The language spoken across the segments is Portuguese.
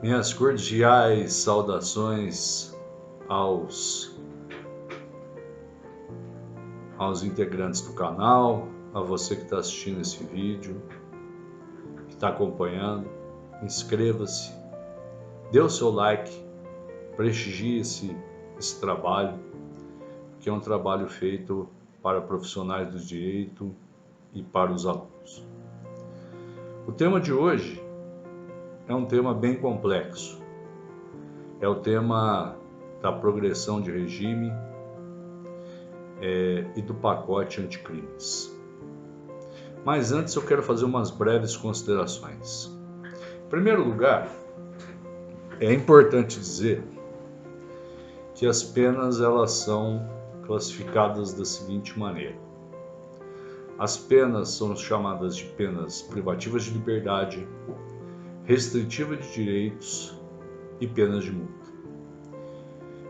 Minhas cordiais saudações aos integrantes do canal, a você que está assistindo esse vídeo, que está acompanhando. Inscreva-se, dê o seu like, prestigie esse trabalho, que é um trabalho feito para profissionais do direito e para os alunos. O tema de hoje é um tema bem complexo. É o tema da progressão de regime e do pacote anticrimes. Mas antes eu quero fazer umas breves considerações. Em primeiro lugar, é importante dizer que as penas elas são classificadas da seguinte maneira. As penas são chamadas de penas privativas de liberdade, restritiva de direitos e penas de multa.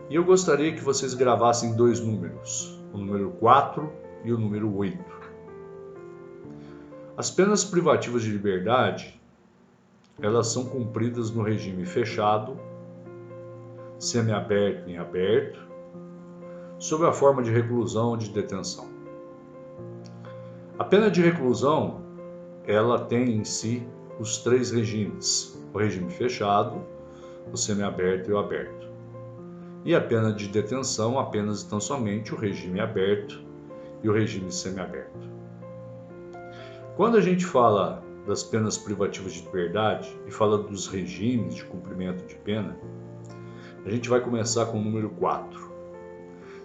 E eu gostaria que vocês gravassem dois números, o número 4 e o número 8. As penas privativas de liberdade, elas são cumpridas no regime fechado, semiaberto e aberto, sob a forma de reclusão ou de detenção. A pena de reclusão, ela tem em si os três regimes, o regime fechado, o semiaberto e o aberto. E a pena de detenção apenas e tão somente o regime aberto e o regime semiaberto. Quando a gente fala das penas privativas de liberdade e fala dos regimes de cumprimento de pena, a gente vai começar com o número 4.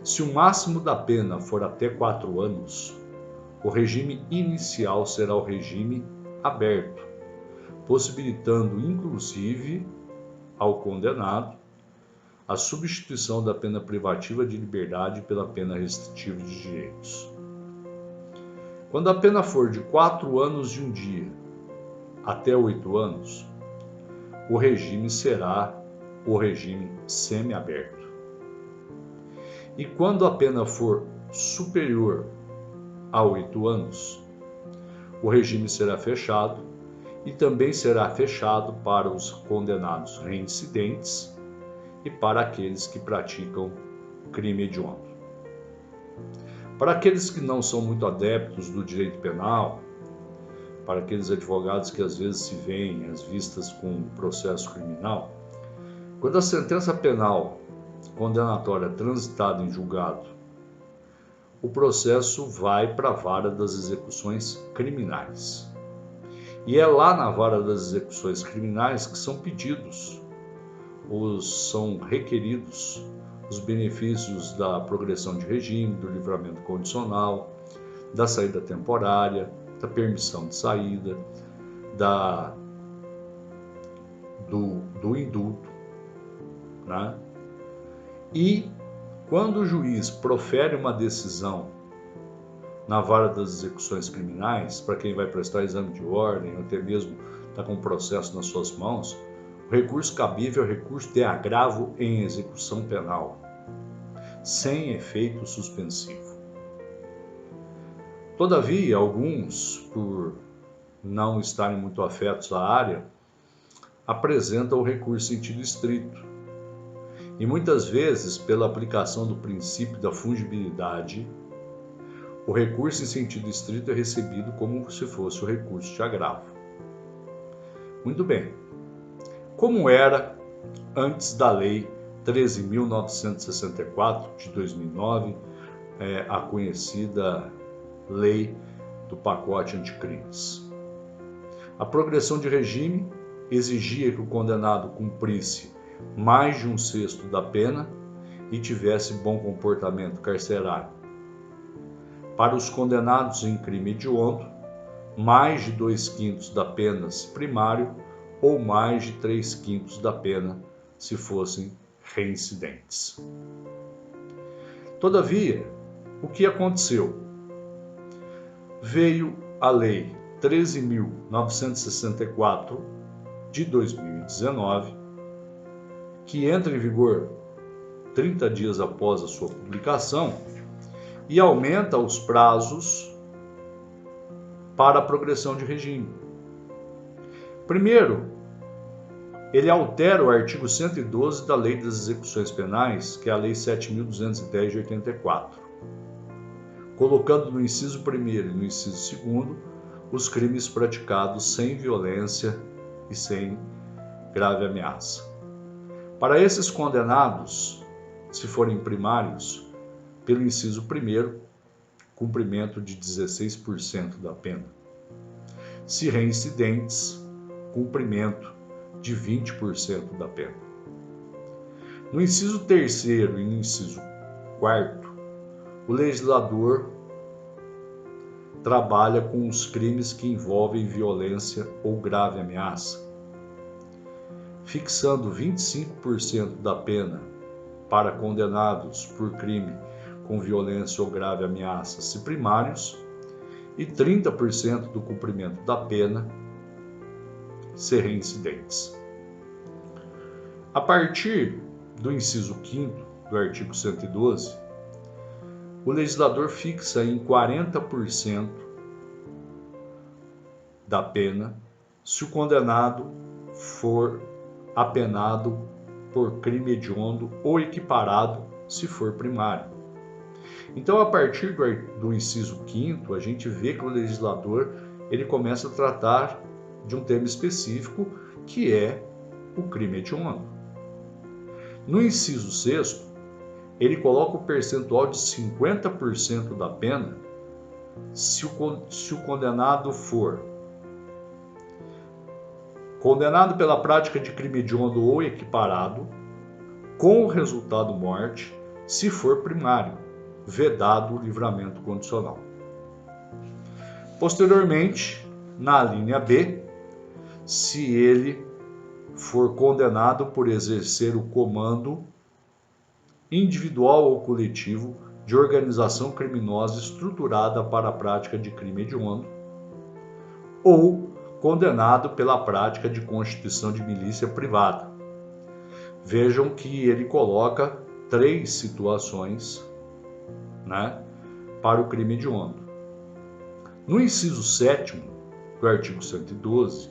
Se o máximo da pena for até 4 anos, o regime inicial será o regime aberto, possibilitando inclusive ao condenado a substituição da pena privativa de liberdade pela pena restritiva de direitos. Quando a pena for de 4 anos e 1 dia até 8 anos, o regime será o regime semiaberto. E quando a pena for superior a 8 anos, o regime será fechado e também será fechado para os condenados reincidentes e para aqueles que praticam crime hediondo. Para aqueles que não são muito adeptos do direito penal, para aqueles advogados que às vezes se veem às vistas com processo criminal, quando a sentença penal condenatória é transitada em julgado, o processo vai para a vara das execuções criminais. E é lá na vara das execuções criminais que são pedidos, são requeridos os benefícios da progressão de regime, do livramento condicional, da saída temporária, da permissão de saída, do indulto, né? E quando o juiz profere uma decisão na vara das execuções criminais, para quem vai prestar exame de ordem, ou até mesmo está com o processo nas suas mãos, o recurso cabível é o recurso de agravo em execução penal, sem efeito suspensivo. Todavia, alguns, por não estarem muito afetos à área, apresentam o recurso em sentido estrito. E muitas vezes, pela aplicação do princípio da fungibilidade, o recurso em sentido estrito é recebido como se fosse o recurso de agravo. Muito bem. Como era antes da Lei 13.964 de 2009, a conhecida Lei do Pacote Anticrimes. A progressão de regime exigia que o condenado cumprisse mais de 1/6 da pena e tivesse bom comportamento carcerário. Para os condenados em crime hediondo, mais de 2/5 da pena se primário ou mais de 3/5 da pena se fossem reincidentes. Todavia, o que aconteceu? Veio a Lei 13.964 de 2019, que entra em vigor 30 dias após a sua publicação e aumenta os prazos para a progressão de regime. Primeiro, ele altera o artigo 112 da Lei das Execuções Penais, que é a Lei 7.210 de 84, colocando no inciso 1º e no inciso 2º os crimes praticados sem violência e sem grave ameaça. Para esses condenados, se forem primários, pelo inciso 1º, cumprimento de 16% da pena. Se reincidentes, cumprimento de 20% da pena. No inciso 3º e no inciso 4º, o legislador trabalha com os crimes que envolvem violência ou grave ameaça, fixando 25% da pena para condenados por crime com violência ou grave ameaça se primários e 30% do cumprimento da pena se reincidentes. A partir do inciso 5º do artigo 112, o legislador fixa em 40% da pena se o condenado for apenado por crime hediondo ou equiparado se for primário. Então, a partir do inciso 5º, a gente vê que o legislador ele começa a tratar de um tema específico, que é o crime hediondo. No inciso 6º, ele coloca o percentual de 50% da pena se o condenado for condenado pela prática de crime hediondo ou equiparado, com o resultado morte, se for primário, vedado o livramento condicional. Posteriormente, na linha B, se ele for condenado por exercer o comando individual ou coletivo de organização criminosa estruturada para a prática de crime hediondo, ou condenado pela prática de constituição de milícia privada. Vejam que ele coloca 3 situações, para o crime hediondo. No inciso 7º do artigo 112,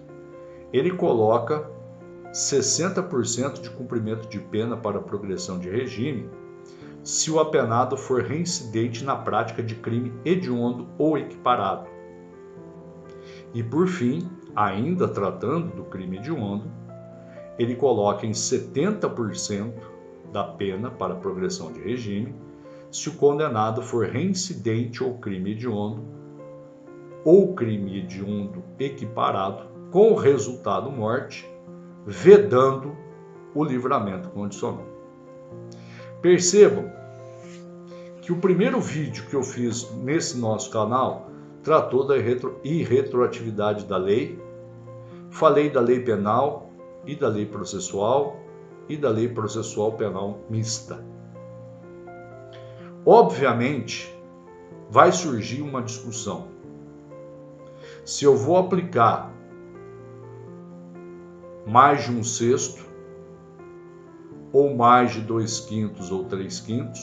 ele coloca 60% de cumprimento de pena para progressão de regime se o apenado for reincidente na prática de crime hediondo ou equiparado. E por fim, ainda tratando do crime hediondo, ele coloca em 70% da pena para progressão de regime se o condenado for reincidente ou crime hediondo ou crime hediondo equiparado com o resultado morte, vedando o livramento condicional. Percebam que o primeiro vídeo que eu fiz nesse nosso canal tratou da irretroatividade da lei. Falei da lei penal e da lei processual e da lei processual penal mista. Obviamente, vai surgir uma discussão. Se eu vou aplicar mais de 1/6, ou mais de 2/5 ou 3/5,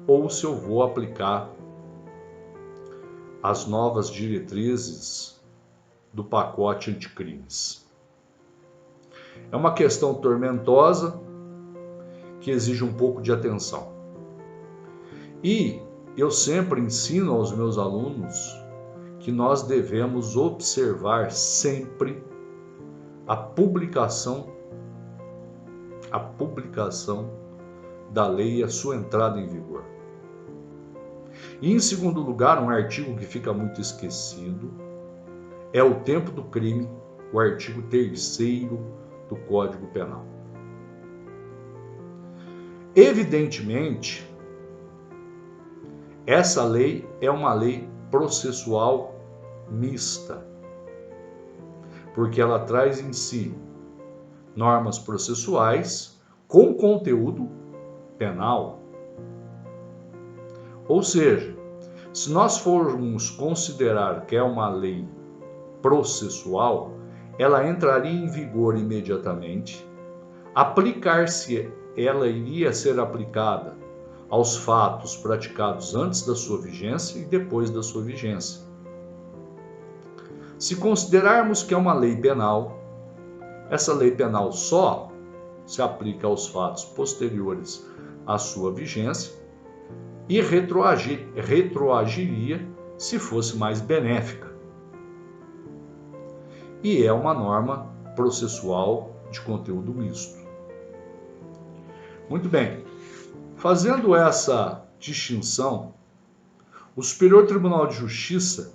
ou se eu vou aplicar as novas diretrizes do pacote anticrimes. É uma questão tormentosa que exige um pouco de atenção. E eu sempre ensino aos meus alunos que nós devemos observar sempre a publicação da lei e a sua entrada em vigor. E em segundo lugar, um artigo que fica muito esquecido é o tempo do crime, o artigo 3º do Código Penal. Evidentemente, essa lei é uma lei processual mista, porque ela traz em si normas processuais com conteúdo penal. Ou seja, se nós formos considerar que é uma lei processual, ela entraria em vigor imediatamente, ela iria ser aplicada aos fatos praticados antes da sua vigência e depois da sua vigência. Se considerarmos que é uma lei penal, Essa lei penal só se aplica aos fatos posteriores à sua vigência e retroagiria se fosse mais benéfica. E é uma norma processual de conteúdo misto. Muito bem, fazendo essa distinção, o Superior Tribunal de Justiça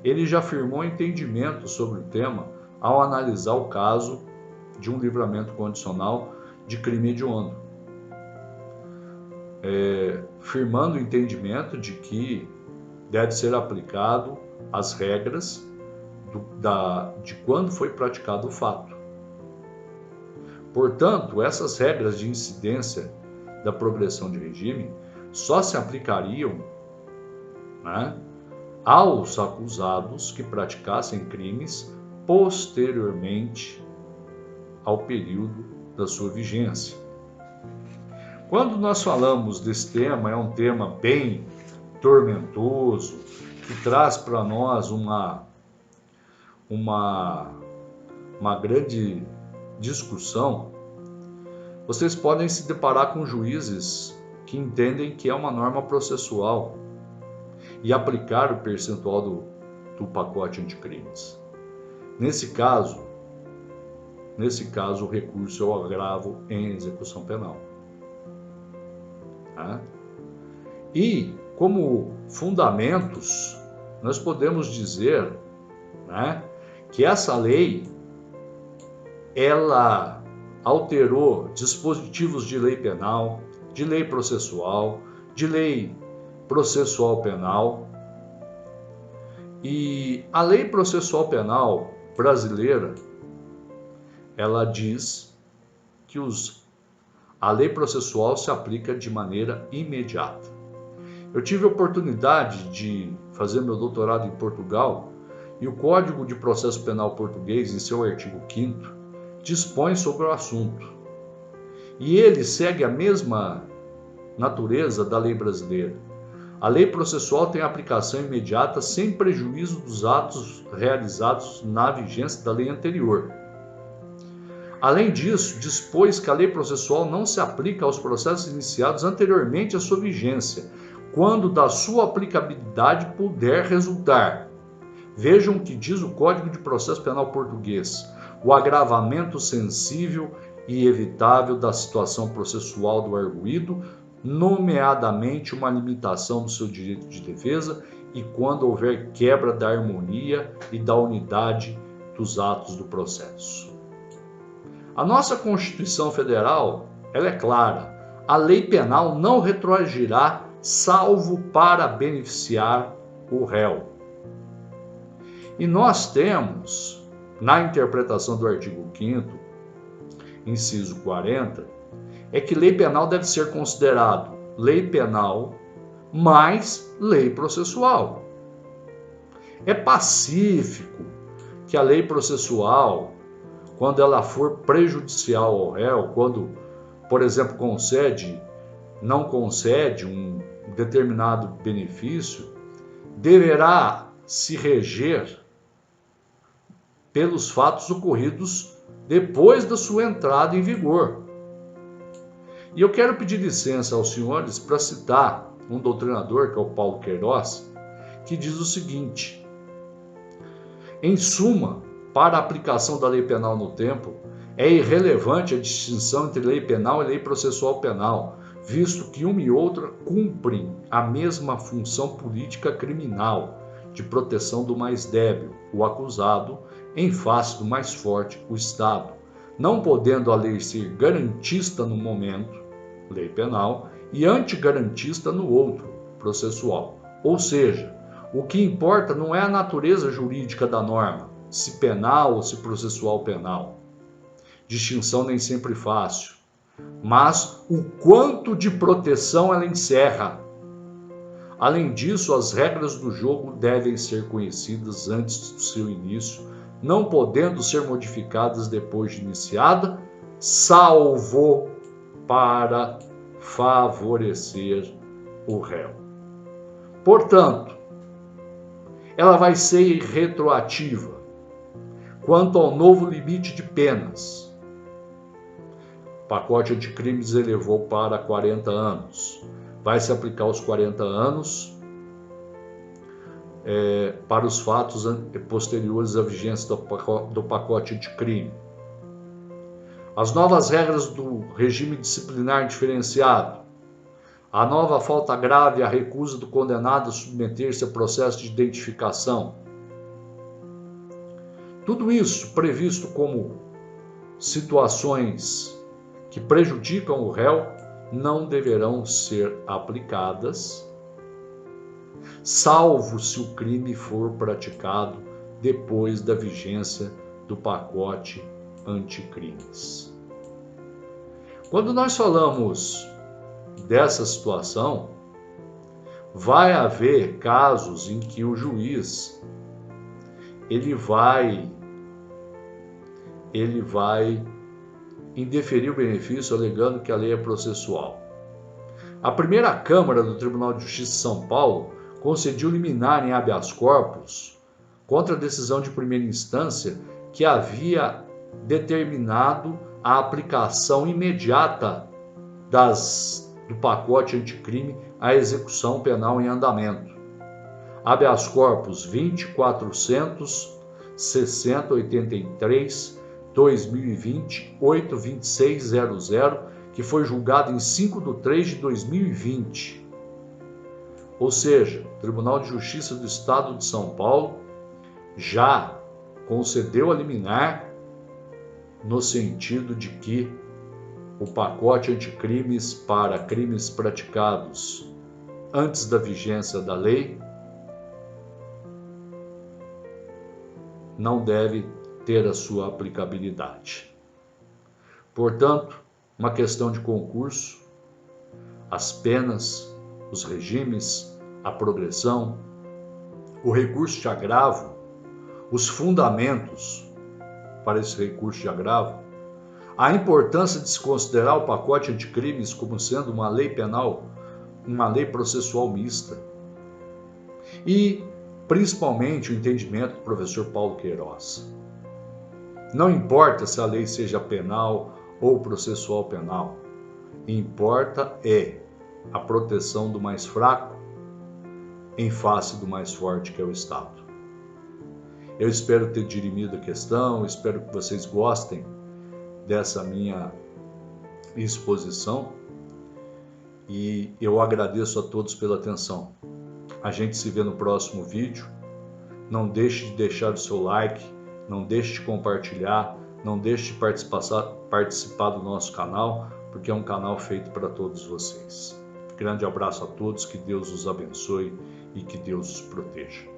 ele já firmou entendimento sobre o tema ao analisar o caso de um livramento condicional de crime hediondo, firmando o entendimento de que deve ser aplicado as regras de quando foi praticado o fato. Portanto, essas regras de incidência da progressão de regime só se aplicariam, né, aos acusados que praticassem crimes posteriormente ao período da sua vigência. Quando nós falamos desse tema, é um tema bem tormentoso, que traz para nós uma grande discussão. Vocês podem se deparar com juízes que entendem que é uma norma processual e aplicar o percentual do pacote anticrimes. Nesse caso, o recurso é o agravo em execução penal. Tá? E, como fundamentos, nós podemos dizer, né, que essa lei ela alterou dispositivos de lei penal, de lei processual penal. E a lei processual penal brasileira, ela diz que a lei processual se aplica de maneira imediata. Eu tive a oportunidade de fazer meu doutorado em Portugal e o Código de Processo Penal português, em seu artigo 5º, dispõe sobre o assunto. E ele segue a mesma natureza da lei brasileira. A lei processual tem aplicação imediata sem prejuízo dos atos realizados na vigência da lei anterior. Além disso, dispôs que a lei processual não se aplica aos processos iniciados anteriormente à sua vigência, quando da sua aplicabilidade puder resultar. Vejam o que diz o Código de Processo Penal português: o agravamento sensível e evitável da situação processual do arguido, nomeadamente uma limitação do seu direito de defesa e quando houver quebra da harmonia e da unidade dos atos do processo. A nossa Constituição Federal, ela é clara: a lei penal não retroagirá salvo para beneficiar o réu. E nós temos, na interpretação do artigo 5º, inciso 40, é que lei penal deve ser considerado lei penal mais lei processual. É pacífico que a lei processual, quando ela for prejudicial ao réu, quando, por exemplo, não concede um determinado benefício, deverá se reger pelos fatos ocorridos depois da sua entrada em vigor. E eu quero pedir licença aos senhores para citar um doutrinador, que é o Paulo Queiroz, que diz o seguinte: em suma, para a aplicação da lei penal no tempo, é irrelevante a distinção entre lei penal e lei processual penal, visto que uma e outra cumprem a mesma função política criminal de proteção do mais débil, o acusado, em face do mais forte, o Estado, não podendo a lei ser garantista no momento, lei penal, e antigarantista no outro, processual. Ou seja, o que importa não é a natureza jurídica da norma, se penal ou se processual penal. Distinção nem sempre fácil, mas o quanto de proteção ela encerra. Além disso, as regras do jogo devem ser conhecidas antes do seu início, não podendo ser modificadas depois de iniciada, salvo para favorecer o réu. Portanto, ela vai ser retroativa. Quanto ao novo limite de penas, o pacote anticrimes elevou para 40 anos. Vai se aplicar os 40 anos para os fatos posteriores à vigência do pacote anticrime. As novas regras do regime disciplinar diferenciado, a nova falta grave, a recusa do condenado a submeter-se a processo de identificação. Tudo isso previsto como situações que prejudicam o réu não deverão ser aplicadas, salvo se o crime for praticado depois da vigência do pacote anticrimes. Quando nós falamos dessa situação, vai haver casos em que o juiz ele vai indeferir o benefício alegando que a lei é processual. A primeira Câmara do Tribunal de Justiça de São Paulo concediu liminar em habeas corpus contra a decisão de primeira instância que havia determinado a aplicação imediata do pacote anticrime à execução penal em andamento. Habeas corpus 20.483/2020-82600, que foi julgado em 5/3/2020. Ou seja, o Tribunal de Justiça do Estado de São Paulo já concedeu a liminar no sentido de que o pacote anticrimes para crimes praticados antes da vigência da lei não deve ter a sua aplicabilidade. Portanto, uma questão de concurso, as penas, os regimes, a progressão, o recurso de agravo, os fundamentos para esse recurso de agravo, a importância de se considerar o pacote anticrimes como sendo uma lei penal, uma lei processual mista, e principalmente o entendimento do professor Paulo Queiroz. Não importa se a lei seja penal ou processual penal, importa a proteção do mais fraco em face do mais forte, que é o Estado. Eu espero ter dirimido a questão, espero que vocês gostem dessa minha exposição e eu agradeço a todos pela atenção. A gente se vê no próximo vídeo. Não deixe de deixar o seu like, não deixe de compartilhar, não deixe de participar do nosso canal, porque é um canal feito para todos vocês. Grande abraço a todos, que Deus os abençoe e que Deus os proteja.